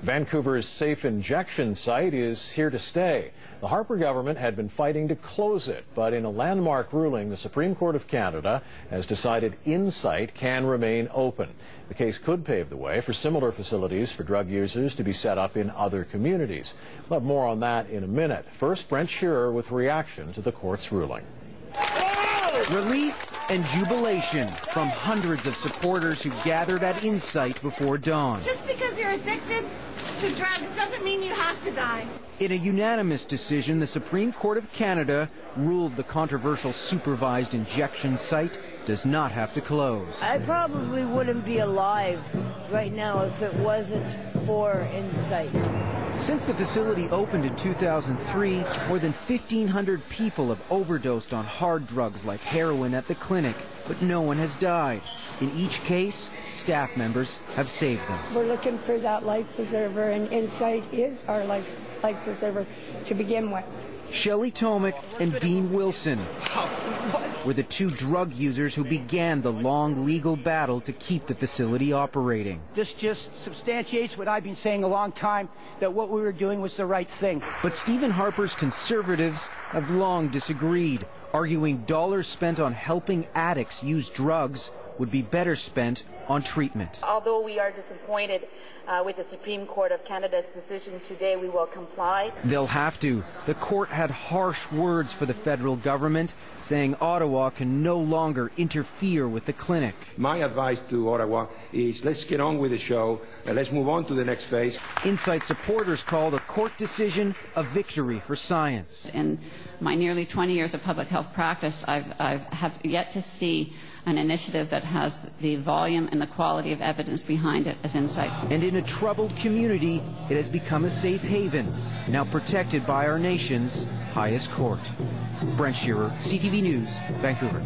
Vancouver's safe injection site is here to stay. The Harper government had been fighting to close it, but in a landmark ruling, the Supreme Court of Canada has decided InSite can remain open. The case could pave the way for similar facilities for drug users to be set up in other communities. We'll have more on that in a minute. First, Brent Shearer with reaction to the court's ruling. Relief and jubilation from hundreds of supporters who gathered at InSite before dawn. Just because you're addicted to drugs doesn't mean you have to die. In a unanimous decision, the Supreme Court of Canada ruled the controversial supervised injection site does not have to close. I probably wouldn't be alive right now if it wasn't for InSite. Since the facility opened in 2003, more than 1,500 people have overdosed on hard drugs like heroin at the clinic, but no one has died. In each case, staff members have saved them. We're looking for that life preserver, and InSite is our life preserver to begin with. Shelley Tomic and Dean Wilson were the two drug users who began the long legal battle to keep the facility operating. This just substantiates what I've been saying a long time, that what we were doing was the right thing. But Stephen Harper's conservatives have long disagreed, arguing dollars spent on helping addicts use drugs would be better spent on treatment. Although we are disappointed with the Supreme Court of Canada's decision today, we will comply. They'll have to. The court had harsh words for the federal government, saying Ottawa can no longer interfere with the clinic. My advice to Ottawa is let's get on with the show, let's move on to the next phase. InSite supporters called a court decision a victory for science. In my nearly 20 years of public health practice, I have yet to see an initiative that has the volume and the quality of evidence behind it as InSite. And in a troubled community, it has become a safe haven, now protected by our nation's highest court. Brent Shearer, CTV News, Vancouver.